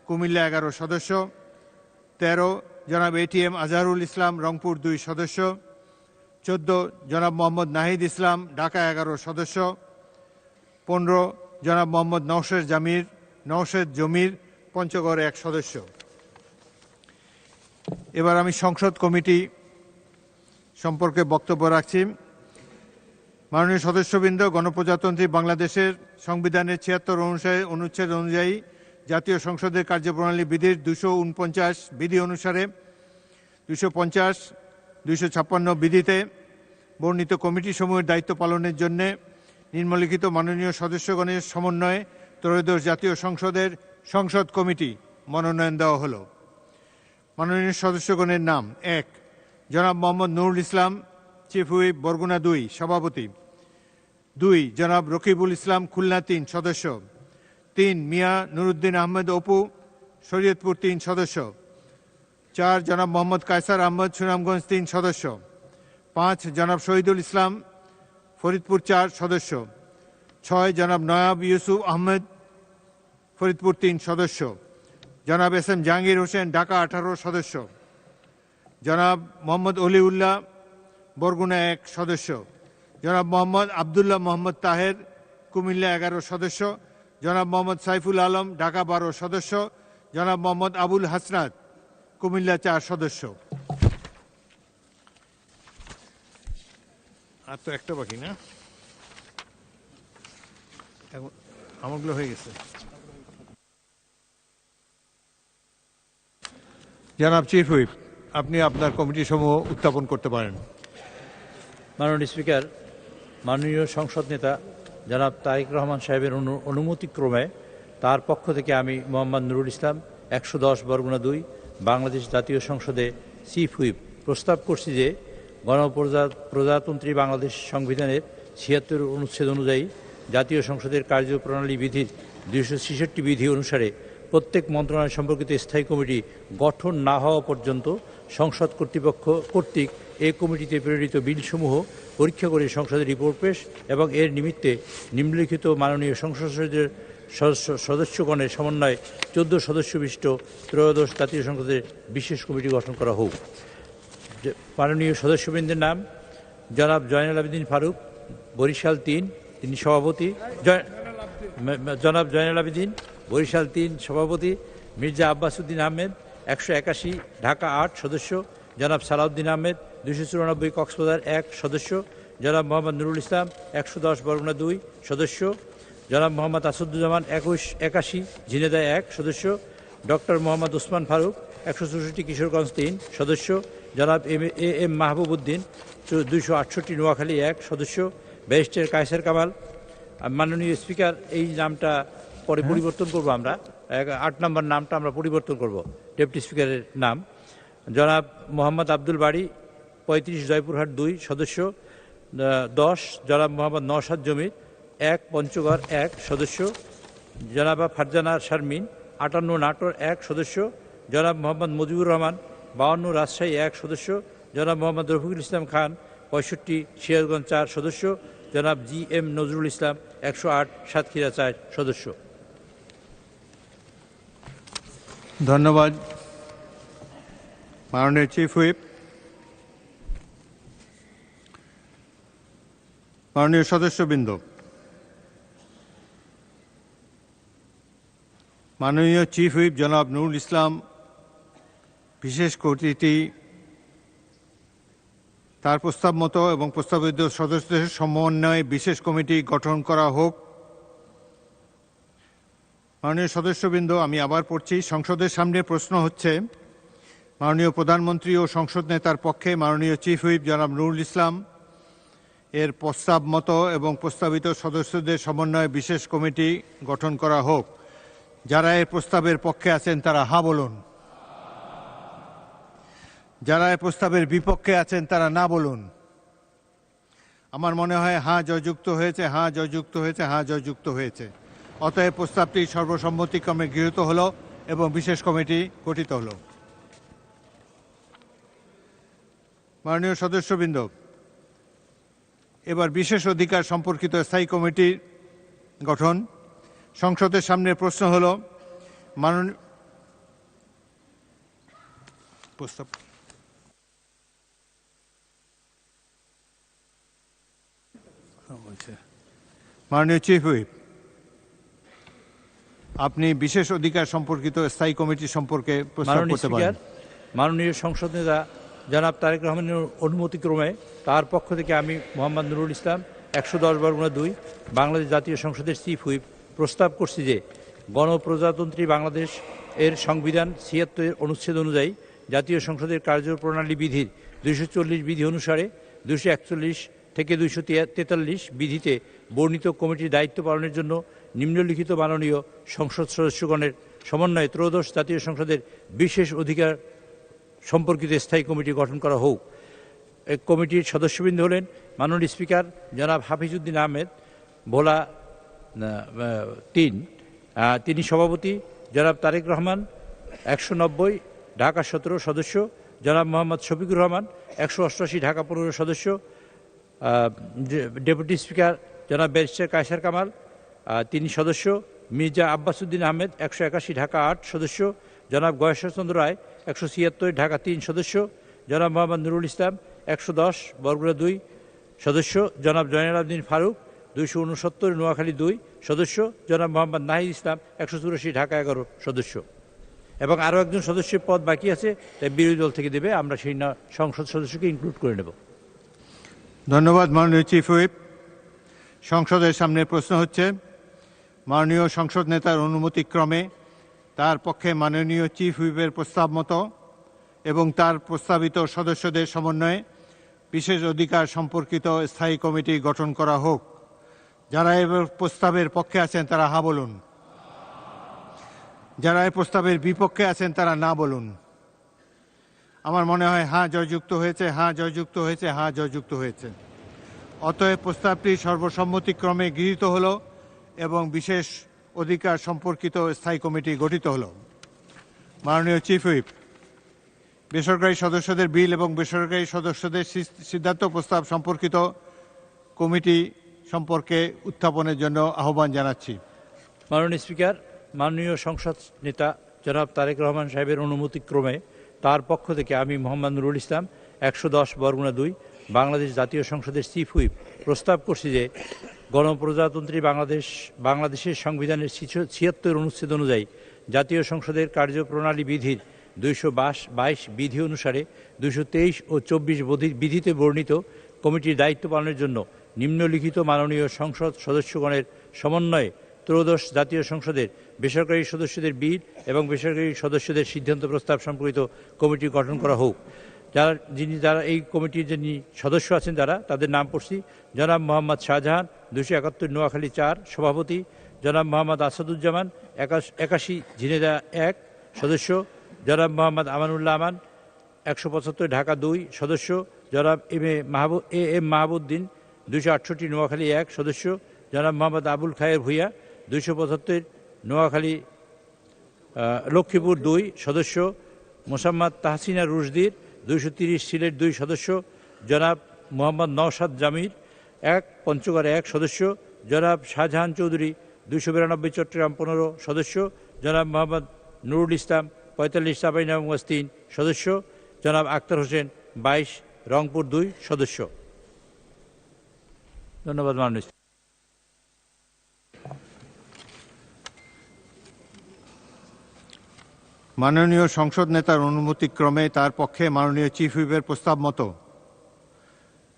কুমিল্লা ১১ সদস্য, ১৩ জনাব ATM আজহারুল ইসলাম রংপুর ২ সদস্য, ১৪ জনাব মোহাম্মদ নাহিদ ইসলাম ঢাকা ১১ সদস্য, ১৫ জনাব মোহাম্মদ নওশেদ জমির পঞ্চগড় ১ সদস্য। এবার আমি সংসদ কমিটি সম্পর্কে বক্তব্য রাখছি। মাননীয় সদস্যবৃন্দ, গণপ্রজাতন্ত্রী বাংলাদেশের সংবিধানের ৭৬ অনুচ্ছেদ অনুযায়ী জাতীয় সংসদের কার্যপ্রণালী বিধির ২৪৯ বিধি অনুসারে ২৫০, ২৫৬ বিধিতে বর্ণিত কমিটিসমূহের দায়িত্ব পালনের জন্য নিম্নলিখিত মাননীয় সদস্যগণের সমন্বয়ে ত্রয়োদশ জাতীয় সংসদের সংসদ কমিটি মনোনয়ন দেওয়া হলো। মাননীয় সদস্যগণের নাম: ১ জনাব মোহাম্মদ নুরুল ইসলাম চিফ হুইপ বরগুনা ২ সভাপতি, ২ জনাব রকিবুল ইসলাম খুলনা ৩ সদস্য, ৩ মিয়া নুরুদ্দিন আহমেদ অপু শরীয়তপুর ৩ সদস্য, ৪ জনাব মোহাম্মদ কায়সার আহমদ সুনামগঞ্জ ৩ সদস্য, ৫ জনাব শহীদুল ইসলাম ফরিদপুর ৪ সদস্য, ৬ জনাব নয়াব ইউসুফ আহমেদ ফরিদপুর ৩ সদস্য, জনাব SM জাহাঙ্গীর হোসেন ঢাকা ১৮ সদস্য, জনাব মোহাম্মদ অলিউল্লাহ বরগুনা ১ সদস্য, জনাব মোহাম্মদ আবদুল্লাহ মোহাম্মদ তাহের কুমিল্লা ১১ সদস্য, জনাব মোহাম্মদ সাইফুল আলম ঢাকা ১২ সদস্য, জনাব মোহাম্মদ আবুল হাসনাত কুমিল্লা ৪ সদস্য। আর তো একটা বাকি না, আমাগুলো হয়ে গেছে। জনাব চিফ হুইপ, আপনি আপনার কমিটি সমূহ উত্থাপন করতে পারেন। মাননীয় স্পিকার, মাননীয় সংসদ নেতা জনাব তারেক রহমান সাহেবের অনুমতিক্রমে তার পক্ষ থেকে আমি মোহাম্মদ নুরুল ইসলাম ১১০ বরগুনা ২ বাংলাদেশ জাতীয় সংসদে চিফ হুইপ প্রস্তাব করছি যে গণপ্রজাতন্ত্রী বাংলাদেশ সংবিধানের ৭৬ অনুচ্ছেদ অনুযায়ী জাতীয় সংসদের কার্যপ্রণালী বিধির ২৬৬ বিধি অনুসারে প্রত্যেক মন্ত্রণালয় সম্পর্কিত স্থায়ী কমিটি গঠন না হওয়া পর্যন্ত সংসদ কর্তৃপক্ষ কর্তৃক এই কমিটিতে প্রেরিত বিলসমূহ পরীক্ষা করে সংসদের রিপোর্ট পেশ এবং এর নিমিত্তে নিম্নলিখিত মাননীয় সংসদ সদস্যগণের সমন্বয়ে ১৪ সদস্য বিশিষ্ট ত্রয়োদশ জাতীয় সংসদের বিশেষ কমিটি গঠন করা হোক। মাননীয় সদস্যবৃন্দের নাম: জনাব জয়নাল আবেদিন ফারুক বরিশাল ৩ তিনি সভাপতি, জনাব জয়নাল আবেদিন বরিশাল ৩ সভাপতি, মির্জা আব্বাস উদ্দিন আহমেদ ১৮১ ঢাকা ৮ সদস্য, জনাব সালাউদ্দিন আহমেদ ২৯৪ কক্সবাজার ১ সদস্য, জনাব মোহাম্মদ নুরুল ইসলাম 110 বরগুনা 2 সদস্য, জনাব মোহাম্মদ আসাদুজ্জামান 81 ঝিনেদা 1 সদস্য, ডক্টর মোহাম্মদ ওসমান ফারুক 164 কিশোরগঞ্জ 3 সদস্য, জনাব এ এম মাহবুব উদ্দিন 268 নোয়াখালী 1 সদস্য, ব্যারিস্টার কায়সার কামাল। মাননীয় স্পিকার, এই নামটা পরে পরিবর্তন করব, আমরা 8 নম্বর নামটা আমরা পরিবর্তন করব, ডেপুটি স্পিকারের নাম। জনাব মোহাম্মদ আব্দুল বাড়ি 35 জয়পুরহাট 2 সদস্য, 10 জনাব মোহাম্মদ নওশাদ জমির 1 পঞ্চগড় 1 সদস্য, জনাবা ফারজানা শারমিন 58 নাটোর 1 সদস্য, জনাব মোহাম্মদ মুজিবুর রহমান 52 রাজশাহী 1 সদস্য, জনাব মোহাম্মদ রফিকুল ইসলাম খান 65 সিরাজগঞ্জ 4 সদস্য, জনাব জি এম নজরুল ইসলাম 108 সাতক্ষীরা 4 সদস্য। ধন্যবাদ মাননীয় চিফ হুইপ। মাননীয় সদস্যবৃন্দ, মাননীয় চিফ হুইপ জনাব নুরুল ইসলাম বিশেষ কমিটি তার প্রস্তাব মতো এবং প্রস্তাবিত সদস্যদের সমন্বয়ে বিশেষ কমিটি গঠন করা হোক। মাননীয় সদস্যবৃন্দ, আমি আবার পড়ছি। সংসদের সামনে প্রশ্ন হচ্ছে, মাননীয় প্রধানমন্ত্রী ও সংসদ নেতার পক্ষে মাননীয় চিফ হুইপ জনাব নুরুল ইসলাম এর প্রস্তাব মতো এবং প্রস্তাবিত সদস্যদের সমন্বয়ে বিশেষ কমিটি গঠন করা হোক। যারা এর প্রস্তাবের পক্ষে আছেন তারা হা বলুন। যারা এই প্রস্তাবের বিপক্ষে আছেন তারা না বলুন। আমার মনে হয় হ্যাঁ জয়যুক্ত হয়েছে, হ্যাঁ জয়যুক্ত হয়েছে, হ্যাঁ জয়যুক্ত হয়েছে। অতএব প্রস্তাবটি সর্বসম্মতিক্রমে গৃহীত হলো এবং বিশেষ কমিটি গঠিত হলো। মাননীয় সদস্যবৃন্দ, এবার বিশেষ অধিকার সম্পর্কিত স্থায়ী কমিটির গঠন। সংসদের সামনে প্রশ্ন হলো, প্রস্তাব মাননীয় চিফ হুইপ, আপনি বিশেষ অধিকার সম্পর্কিত স্থায়ী কমিটি সম্পর্কে প্রস্তাব করতে পারেন। মাননীয় সংসদ নেতা জনাব তারেক রহমানের অনুমতিক্রমে তার পক্ষ থেকে আমি মোহাম্মদ নুরুল ইসলাম 110 বরগুনা 2 বাংলাদেশ জাতীয় সংসদের চিফ হুইপ প্রস্তাব করছি যে গণপ্রজাতন্ত্রী বাংলাদেশ এর সংবিধান 76 অনুচ্ছেদ অনুযায়ী জাতীয় সংসদের কার্যপ্রণালী বিধির 240 বিধি অনুসারে 241 থেকে 243 বিধিতে বর্ণিত কমিটির দায়িত্ব পালনের জন্য নিম্নলিখিত মাননীয় সংসদ সদস্যগণের সমন্বয়ে ত্রয়োদশ জাতীয় সংসদের বিশেষ অধিকার সম্পর্কিত স্থায়ী কমিটি গঠন করা হোক। এই কমিটির সদস্যবৃন্দ হলেন মাননীয় স্পিকার জনাব হাফিজউদ্দিন আহমেদ ভোলা 3, তিনি সভাপতি, জনাব তারেক রহমান 190 ঢাকা 17 সদস্য, জনাব মোহাম্মদ শফিকুর রহমান 188 ঢাকা 15 সদস্য, ডেপুটি স্পিকার জনাব ব্যারিস্টার কায়সার কামাল তিনি সদস্য, মির্জা আব্বাস উদ্দিন আহমেদ 181 ঢাকা 8 সদস্য, জনাব গয়েশ্বরচন্দ্র রায় 176 ঢাকা 3 সদস্য, জনাব মোহাম্মদ নুরুল ইসলাম 110 বরগুনা 2 সদস্য, জনাব জয়নাল আবদিন ফারুক 269 নোয়াখালী 2 সদস্য, জনাব মোহাম্মদ নাহিদ ইসলাম 184 ঢাকা 11 সদস্য। এবং আরও একজন সদস্যের পদ বাকি আছে, তাই বিরোধী দল থেকে দেবে, আমরা সেই সংসদ সদস্যকে ইনক্লুড করে নেব। ধন্যবাদ মাননীয় চিফ হুইপ। সংসদের সামনে প্রশ্ন হচ্ছে, মাননীয় সংসদ নেতার অনুমতিক্রমে তার পক্ষে মাননীয় চিফ হুইপের প্রস্তাব মতো এবং তার প্রস্তাবিত সদস্যদের সমন্বয়ে বিশেষ অধিকার সম্পর্কিত স্থায়ী কমিটি গঠন করা হোক। যারা এই প্রস্তাবের পক্ষে আছেন তারা হা বলুন। যারা এই প্রস্তাবের বিপক্ষে আছেন তারা না বলুন। আমার মনে হয় হ্যাঁ জয়যুক্ত হয়েছে, হ্যাঁ জয়যুক্ত হয়েছে, হ্যাঁ জয়যুক্ত হয়েছে। অতএব প্রস্তাবটি সর্বসম্মতিক্রমে গৃহীত হলো এবং বিশেষ অধিকার সম্পর্কিত স্থায়ী কমিটি গঠিত হলো। মাননীয় চিফ হুইপ, বেসরকারি সদস্যদের বিল এবং বেসরকারি সদস্যদের সিদ্ধান্ত প্রস্তাব সম্পর্কিত কমিটি সম্পর্কে উত্থাপনের জন্য আহ্বান জানাচ্ছি। মাননীয় স্পিকার, মাননীয় সংসদ নেতা জনাব তারেক রহমান সাহেবের অনুমতিক্রমে তার পক্ষ থেকে আমি মোহাম্মদ নুরুল ইসলাম 110 বরগুনা 2 বাংলাদেশ জাতীয় সংসদের চিফ হুইপ প্রস্তাব করছি যে গণপ্রজাতন্ত্রী বাংলাদেশের সংবিধানের 76 অনুচ্ছেদ অনুযায়ী জাতীয় সংসদের কার্যপ্রণালী বিধির 222 বিধি অনুসারে 223 ও 24 বিধিতে বর্ণিত কমিটির দায়িত্ব পালনের জন্য নিম্নলিখিত মাননীয় সংসদ সদস্যগণের সমন্বয়ে ত্রয়োদশ জাতীয় সংসদের বেসরকারি সদস্যদের বিল এবং বেসরকারি সদস্যদের সিদ্ধান্ত প্রস্তাব সম্পর্কিত কমিটি গঠন করা হোক। যারা এই কমিটির যিনি সদস্য আছেন তাদের নাম পড়ছি: জনাব মোহাম্মদ শাহজাহান 271 নোয়াখালী 4 সভাপতি, জনাব মোহাম্মদ আসাদুজ্জামান 81 ঝিনেদা 1 সদস্য, জনাব মোহাম্মদ আমানুল্লাহ আমান 175 ঢাকা 2 সদস্য, জনাব এ এম মাহবুদ্দিন 268 নোয়াখালী 1 সদস্য, জনাব মোহাম্মদ আবুল খায়ের ভূঁইয়া 275 নোয়াখালী লক্ষ্মীপুর 2 সদস্য, মোসাম্মদ তাহসিনা রুশদির 230 সিলেট 2 সদস্য, জনাব মোহাম্মদ নওশাদ জামির 1 পঞ্চগড় 1 সদস্য, জনাব শাহজাহান চৌধুরী 292 চট্টগ্রাম 15 সদস্য, জনাব মোহাম্মদ নুরুল ইসলাম 45 চাঁপাইনবাবগঞ্জ 3 সদস্য, জনাব আক্তার হোসেন 22 রংপুর 2 সদস্য। ধন্যবাদ মাননীয়। মাননীয় সংসদ নেতার অনুমতিক্রমে তার পক্ষে মাননীয় চিফ হুইপের প্রস্তাব মতো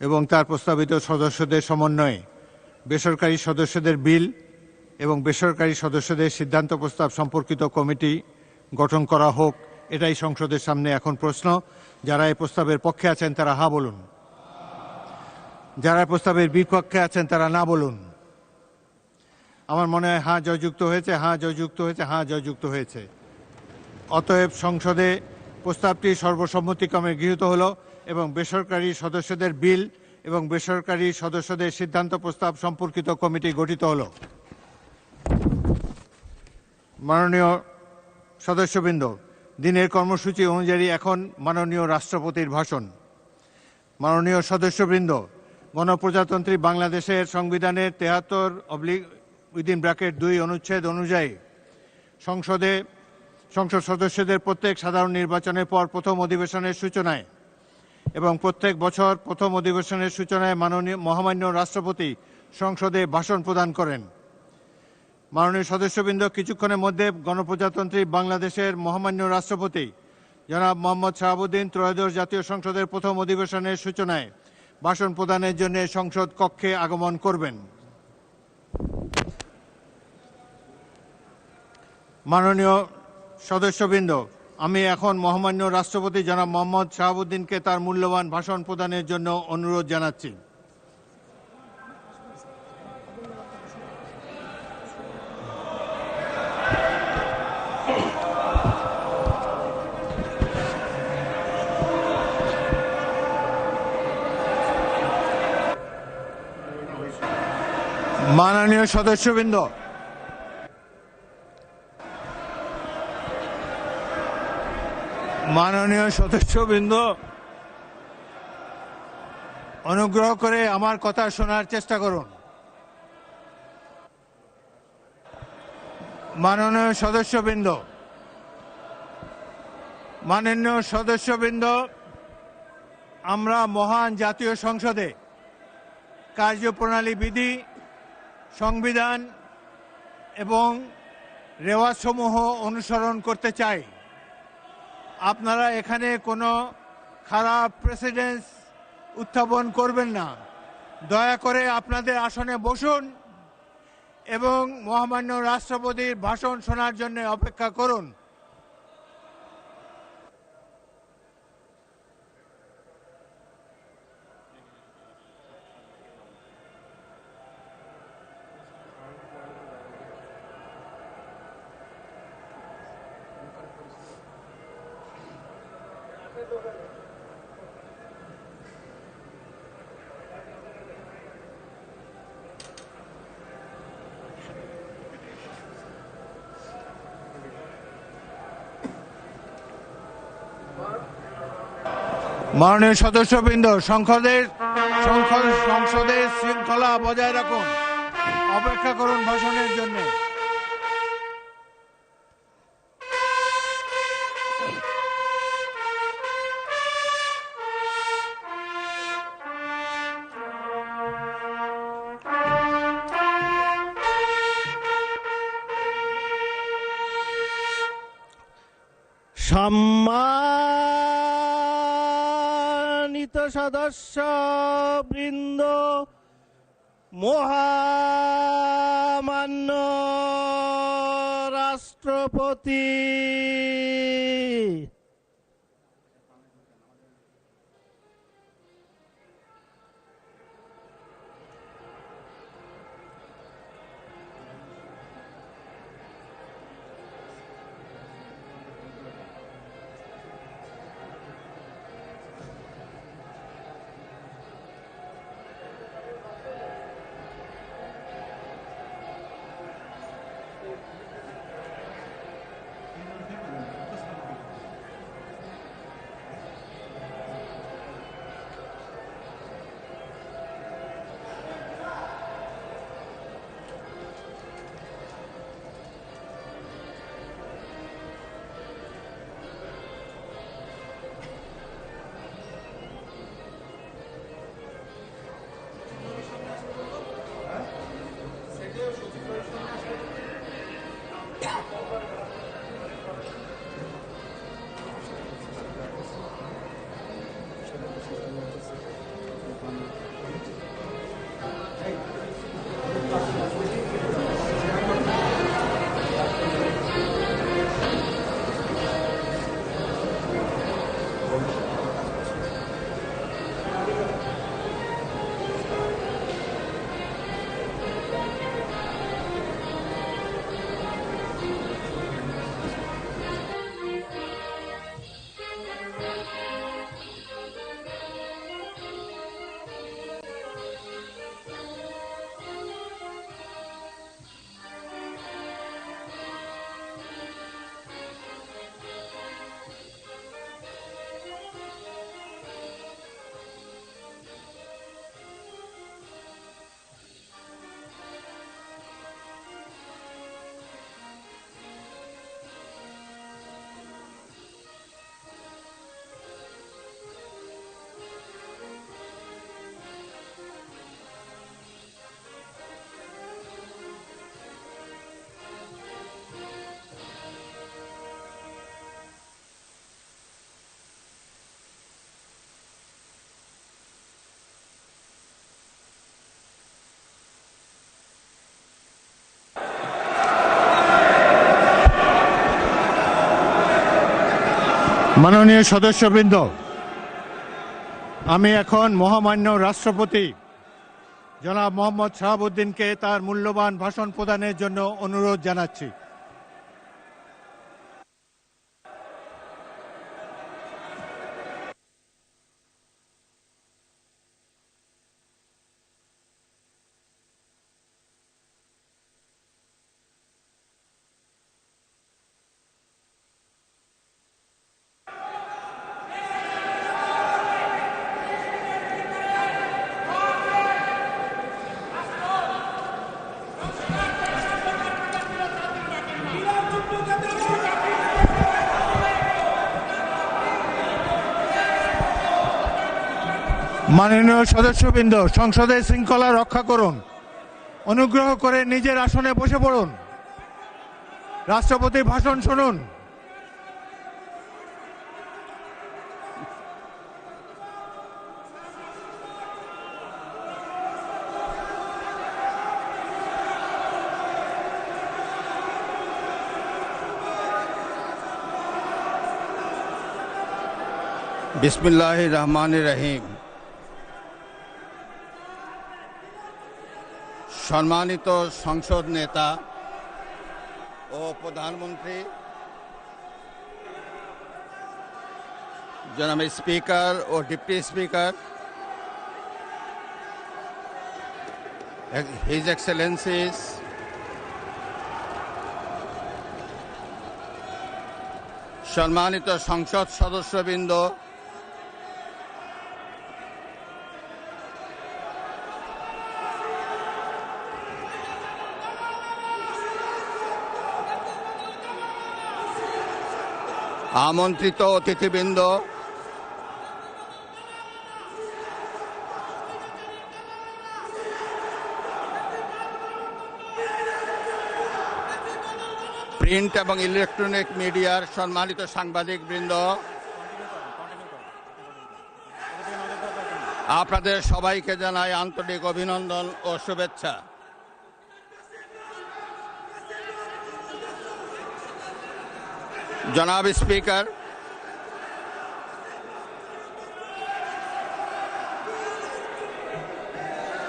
এবং তার প্রস্তাবিত সদস্যদের সমন্বয়ে বেসরকারি সদস্যদের বিল এবং বেসরকারি সদস্যদের সিদ্ধান্ত প্রস্তাব সম্পর্কিত কমিটি গঠন করা হোক, এটাই সংসদের সামনে এখন প্রশ্ন। যারা এই প্রস্তাবের পক্ষে আছেন তারা হ্যাঁ বলুন, যারা প্রস্তাবের বিপক্ষে আছেন তারা না বলুন। আমার মনে হয় হ্যাঁ জয়যুক্ত হয়েছে, হ্যাঁ জয়যুক্ত হয়েছে, হ্যাঁ জয়যুক্ত হয়েছে। অতএব সংসদে প্রস্তাবটি সর্বসম্মতিক্রমে গৃহীত হলো এবং বেসরকারি সদস্যদের বিল এবং বেসরকারি সদস্যদের সিদ্ধান্ত প্রস্তাব সম্পর্কিত কমিটি গঠিত হলো। মাননীয় সদস্যবৃন্দ, দিনের কর্মসূচি অনুযায়ী এখন মাননীয় রাষ্ট্রপতির ভাষণ। মাননীয় সদস্যবৃন্দ, গণপ্রজাতন্ত্রী বাংলাদেশের সংবিধানের 73/2 অনুচ্ছেদ অনুযায়ী সংসদ সদস্যদের প্রত্যেক সাধারণ নির্বাচনের পর প্রথম অধিবেশনের সূচনায় এবং প্রত্যেক বছর প্রথম অধিবেশনের সূচনায় মহামান্য রাষ্ট্রপতি সংসদে ভাষণ প্রদান করেন। মাননীয় সদস্যবৃন্দ, কিছুক্ষণের মধ্যে গণপ্রজাতন্ত্রী বাংলাদেশের মহামান্য রাষ্ট্রপতি জনাব মোহাম্মদ শাহাবুদ্দিন ত্রয়োদশ জাতীয় সংসদের প্রথম অধিবেশনের সূচনায় ভাষণ প্রদানের জন্য সংসদ কক্ষে আগমন করবেন। মাননীয় সদস্যবৃন্দ, আমি এখন মহামান্য রাষ্ট্রপতি জনাব মোহাম্মদ শাহাবুদ্দিনকে তার মূল্যবান ভাষণ প্রদানের জন্য অনুরোধ জানাচ্ছি। মাননীয় সদস্যবৃন্দ, অনুগ্রহ করে আমার কথা শোনার চেষ্টা করুন। মাননীয় সদস্যবৃন্দ, আমরা মহান জাতীয় সংসদে কার্যপ্রণালী বিধি, সংবিধান এবং রেওয়াজসমূহ অনুসরণ করতে চাই। আপনারা এখানে কোনো খারাপ প্রেসিডেন্স উত্থাপন করবেন না। দয়া করে আপনাদের আসনে বসুন এবং মহামান্য রাষ্ট্রপতির ভাষণ শোনার জন্য অপেক্ষা করুন। মাননীয় সদস্যবৃন্দ, সংসদের শৃঙ্খলা বজায় রাখুন, অপেক্ষা করুন ভাষণের জন্য। সম্মানিত সম্মানিত সদস্য বৃন্দ, মহামান্য রাষ্ট্রপতি, মাননীয় সদস্যবৃন্দ, আমি এখন মহামান্য রাষ্ট্রপতি জনাব মোহাম্মদ শাহাবুদ্দিনকে তার মূল্যবান ভাষণ প্রদানের জন্য অনুরোধ জানাচ্ছি। মাননীয় সদস্যবৃন্দ, সংসদের শৃঙ্খলা রক্ষা করুন। অনুগ্রহ করে নিজের আসনে বসে পড়ুন। রাষ্ট্রপতির ভাষণ শুনুন। বিসমিল্লাহির রহমানির রহিম। সম্মানিত সংসদ নেতা ও প্রধানমন্ত্রী, জনাব স্পিকার ও ডিপ্টি স্পিকার, হিজ এক্সেলেন্সিস, সম্মানিত সংসদ সদস্যবৃন্দ, আমন্ত্রিত অতিথিবৃন্দ, প্রিন্ট এবং ইলেকট্রনিক মিডিয়ার সম্মানিত সাংবাদিকবৃন্দ, আপনাদের সবাইকে জানাই আন্তরিক অভিনন্দন ও শুভেচ্ছা। জনাব স্পিকার,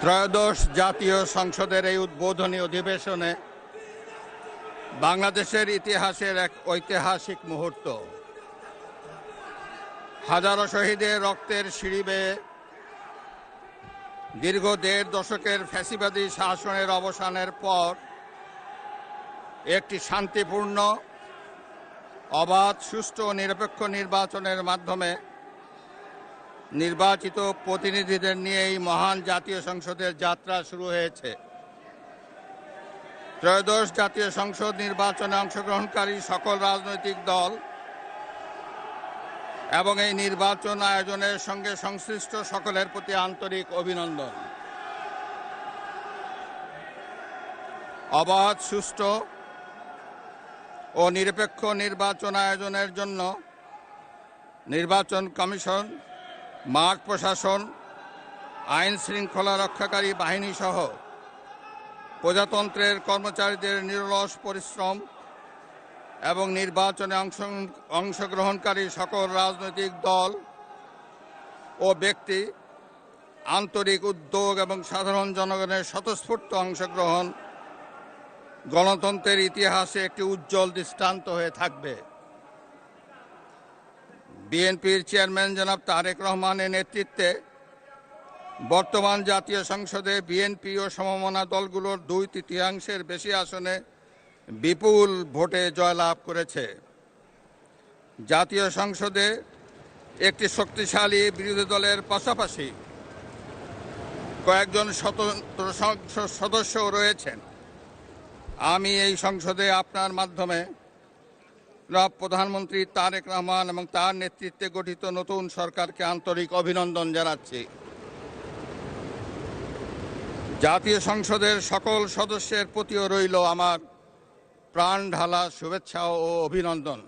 ত্রয়োদশ জাতীয় সংসদের এই উদ্বোধনী অধিবেশনে বাংলাদেশের ইতিহাসের এক ঐতিহাসিক মুহূর্ত। হাজারো শহীদের রক্তের সিঁড়ি বেয়ে দীর্ঘ ১.৫ দশকের ফ্যাসিবাদী শাসনের অবসানের পর একটি শান্তিপূর্ণ, অবাধ, সুষ্ঠু ও নিরপেক্ষ নির্বাচনের মাধ্যমে নির্বাচিত প্রতিনিধিদের নিয়ে এই মহান জাতীয় সংসদের যাত্রা শুরু হয়েছে। ত্রয়োদশ জাতীয় সংসদ নির্বাচনে অংশগ্রহণকারী সকল রাজনৈতিক দল এবং এই নির্বাচন আয়োজনের সঙ্গে সংশ্লিষ্ট সকলের প্রতি আন্তরিক অভিনন্দন। অবাধ, সুষ্ঠু ও নিরপেক্ষ নির্বাচন আয়োজনের জন্য নির্বাচন কমিশন, মাঠ প্রশাসন, আইন শৃঙ্খলা রক্ষাকারী বাহিনী সহ প্রজাতন্ত্রের কর্মচারীদের নিরলস পরিশ্রম এবং নির্বাচনে অংশগ্রহণকারী সকল রাজনৈতিক দল ও ব্যক্তি, আন্তরিক উদ্যোগ এবং সাধারণ জনগণের স্বতঃস্ফূর্ত অংশগ্রহণ গণতন্ত্রের ইতিহাসে একটি উজ্জ্বল দৃষ্টান্ত হয়ে থাকবে। বিএনপির চেয়ারম্যান জনাব তারেক রহমানের নেতৃত্বে বর্তমান জাতীয় সংসদে বিএনপি ও সমমনা দলগুলোর 2/3 বেশি আসনে বিপুল ভোটে জয়লাভ করেছে। জাতীয় সংসদে একটি শক্তিশালী বিরোধী দলের পাশাপাশি কয়েকজন স্বতন্ত্র সংসদ সদস্যও রয়েছেন। আমি এই সংসদে আপনার মাধ্যমে প্রধানমন্ত্রী তারেক রহমান এবং তার নেতৃত্বে গঠিত নতুন সরকারকে আন্তরিক অভিনন্দন জানাচ্ছি। জাতীয় সংসদের সকল সদস্যের প্রতিও রইল আমার প্রাণ ঢালা শুভেচ্ছা ও অভিনন্দন।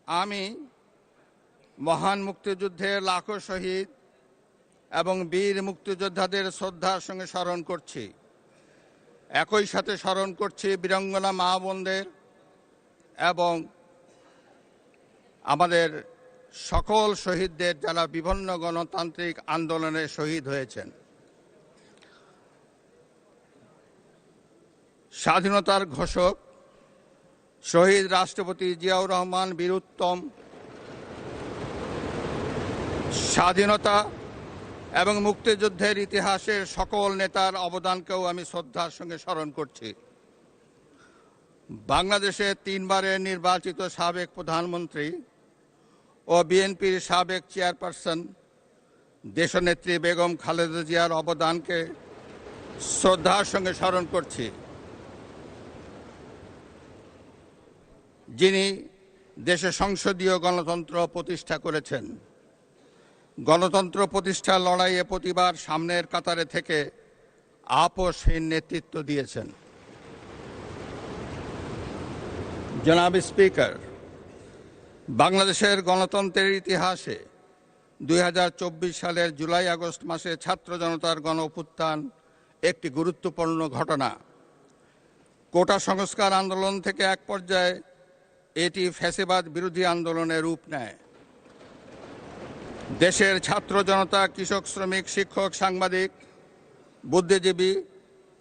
আমি মহান মুক্তিযুদ্ধের লাখো শহীদ এবং বীর মুক্তিযোদ্ধাদের শ্রদ্ধার সঙ্গে স্মরণ করছি। একই সাথে স্মরণ করছি বীরাঙ্গনা মা বোনদের এবং আমাদের সকল শহীদদের যারা বিভিন্ন গণতান্ত্রিক আন্দোলনে শহীদ হয়েছেন। স্বাধীনতার ঘোষক শহীদ রাষ্ট্রপতি জিয়াউর রহমান বীরুত্তম স্বাধীনতা এবং মুক্তিযুদ্ধের ইতিহাসের সকল নেতার অবদানকেও আমি শ্রদ্ধার সঙ্গে স্মরণ করছি। বাংলাদেশের 3 বারের নির্বাচিত সাবেক প্রধানমন্ত্রী ও বিএনপির সাবেক চেয়ারপারসন দেশনেত্রী বেগম খালেদা জিয়ার অবদানকে শ্রদ্ধার সঙ্গে স্মরণ করছি, যিনি দেশে সংসদীয় গণতন্ত্র প্রতিষ্ঠা করেছেন। গণতন্ত্র প্রতিষ্ঠার লড়াইয়ে প্রতিবার সামনের কাতারে থেকে আপোষহীন নেতৃত্ব দিয়েছেন। জনাব স্পিকার, বাংলাদেশের গণতন্ত্রের ইতিহাসে 2024 সালের জুলাই আগস্ট মাসে ছাত্র জনতার গণ অভ্যুত্থান একটি গুরুত্বপূর্ণ ঘটনা। কোটা সংস্কার আন্দোলন থেকে এক পর্যায়ে এটি ফ্যাসিবাদ বিরোধী আন্দোলনের রূপ নেয়। দেশের ছাত্র জনতা, কৃষক, শ্রমিক, শিক্ষক, সাংবাদিক, বুদ্ধিজীবী,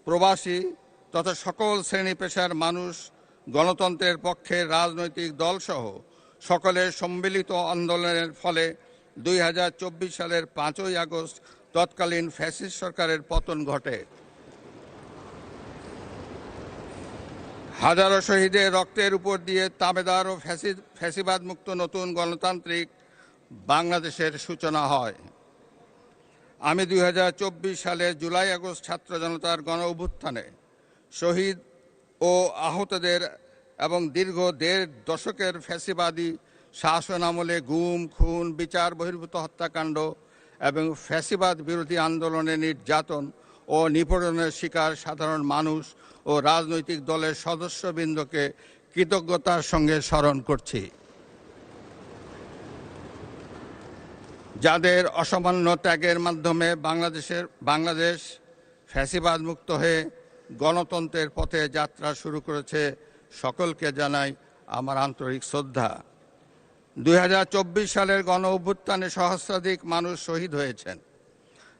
প্রবাসী তথা সকল শ্রেণী পেশার মানুষ গণতন্ত্রের পক্ষে রাজনৈতিক দলসহ সকলের সম্মিলিত আন্দোলনের ফলে 2024 সালের 5ই আগস্ট তৎকালীন ফ্যাসিস্ট সরকারের পতন ঘটে। হাজারো শহীদের রক্তের উপর দিয়ে তাবেদার ও ফ্যাসিবাদ মুক্ত নতুন গণতান্ত্রিক বাংলাদেশের সূচনা হয়। আমি 2024 সালের জুলাই আগস্ট ছাত্র জনতার গণ অভ্যুত্থানে শহীদ ও আহতদের এবং দীর্ঘ 1.5 দশকের ফ্যাসিবাদী শাসন আমলে গুম, খুন, বিচার বহির্ভূত হত্যাকাণ্ড এবং ফ্যাসিবাদ বিরোধী আন্দোলনে নির্যাতন ও নিপীড়নের শিকার সাধারণ মানুষ ও রাজনৈতিক দলের সদস্যবৃন্দকে কৃতজ্ঞতার সঙ্গে স্মরণ করছি। যাদের অসামান্য ত্যাগের মাধ্যমে বাংলাদেশ ফ্যাসিবাদ মুক্ত হয়ে গণতন্ত্রের পথে যাত্রা শুরু করেছে, সকলকে জানাই আমার আন্তরিক শ্রদ্ধা। 2024 সালের গণ অভ্যুত্থানে সহস্রাধিক মানুষ শহীদ হয়েছেন।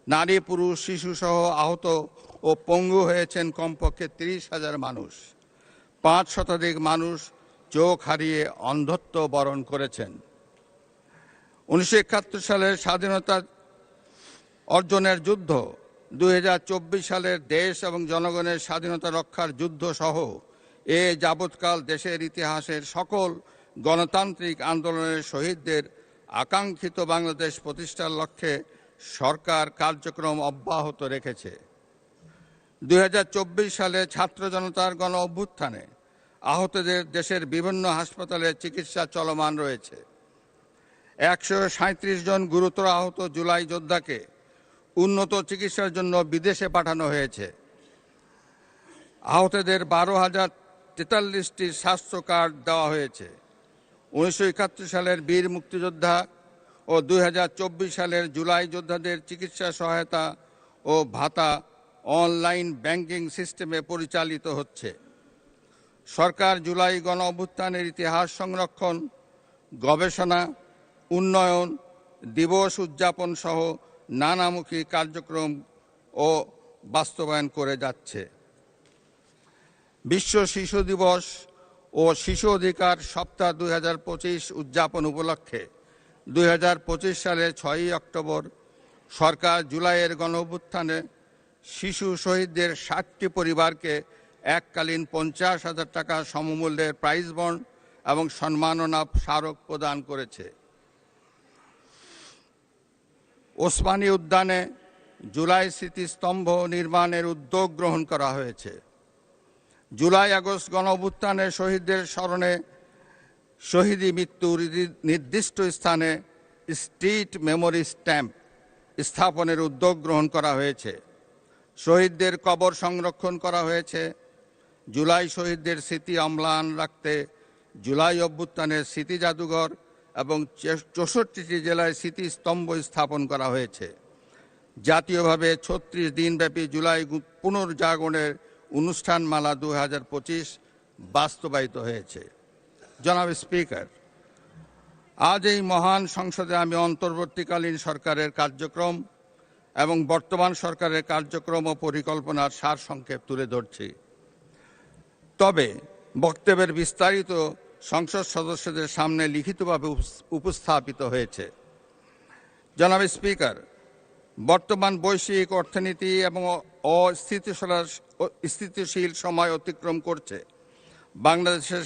নারী, পুরুষ, শিশুসহ আহত ও পঙ্গু হয়েছেন কমপক্ষে 30,000 মানুষ। 5 শতাধিক মানুষ চোখ হারিয়ে অন্ধত্ব বরণ করেছেন। 1971 সালের স্বাধীনতা অর্জনের যুদ্ধ, 2024 সালের দেশ এবং জনগণের স্বাধীনতা রক্ষার যুদ্ধ সহ এ যাবৎকাল দেশের ইতিহাসের সকল গণতান্ত্রিক আন্দোলনের শহীদদের আকাঙ্ক্ষিত বাংলাদেশ প্রতিষ্ঠার লক্ষ্যে সরকার কার্যক্রম অব্যাহত রেখেছে। 2024 সালে ছাত্র জনতার গণ অভ্যুত্থানে আহতদের দেশের বিভিন্ন হাসপাতালে চিকিৎসা চলমান রয়েছে। 137 জন গুরুতর আহত জুলাই যোদ্ধাকে উন্নত চিকিৎসার জন্য বিদেশে পাঠানো হয়েছে। আহতদের 12,043টি স্বাস্থ্য কার্ড দেওয়া হয়েছে। 1971 সালের বীর মুক্তিযোদ্ধা ও 2024 সালের জুলাই যোদ্ধাদের চিকিৎসা সহায়তা ও ভাতা অনলাইন ব্যাংকিং সিস্টেমে পরিচালিত হচ্ছে। সরকার জুলাই গণ অভ্যুত্থানের ইতিহাস সংরক্ষণ, গবেষণা, উন্নয়ন, দিবস উদযাপন সহ নানামুখী কার্যক্রম ও বাস্তবায়ন করে যাচ্ছে। বিশ্ব শিশু দিবস ও শিশু অধিকার সপ্তাহ 2025 উদযাপন উপলক্ষে 2025 সালের 6 অক্টোবর সরকার জুলাইয়ের গণ অভ্যুত্থানে শিশু শহীদদের 60টি পরিবারকে এককালীন 50,000 টাকা সমমূল্যের প্রাইজ বন্ড এবং সম্মাননা স্মারক প্রদান করেছে। ওসমানী উদ্যানে জুলাই স্মৃতিস্তম্ভ নির্মাণের উদ্যোগ গ্রহণ করা হয়েছে। জুলাই আগস্ট গণ অভ্যুত্থানের শহীদদের স্মরণে শহীদি মৃত্যুর নির্দিষ্ট স্থানে স্ট্রিট মেমোরি স্ট্যাম্প স্থাপনের উদ্যোগ গ্রহণ করা হয়েছে। শহীদদের কবর সংরক্ষণ করা হয়েছে। জুলাই শহীদদের স্মৃতি অম্লান রাখতে জুলাই অভ্যুত্থানের স্মৃতি জাদুঘর এবং 64টি জেলায় স্মৃতিস্তম্ভ স্থাপন করা হয়েছে। জাতীয়ভাবে 36 দিনব্যাপী জুলাই পুনর্জাগরণের অনুষ্ঠানমালা 2025 বাস্তবায়িত হয়েছে। জনাব স্পিকার, আজ এই মহান সংসদে আমি অন্তর্বর্তীকালীন সরকারের কার্যক্রম এবং বর্তমান সরকারের কার্যক্রম ও পরিকল্পনার সারসংক্ষেপ তুলে ধরছি। তবে বক্তব্যের বিস্তারিত সংসদ সদস্যদের সামনে লিখিতভাবে উপস্থাপিত হয়েছে। জনাব স্পিকার, বর্তমান বৈশ্বিক অর্থনীতি এবং অস্থিতিশীল সময় অতিক্রম করছে। বাংলাদেশের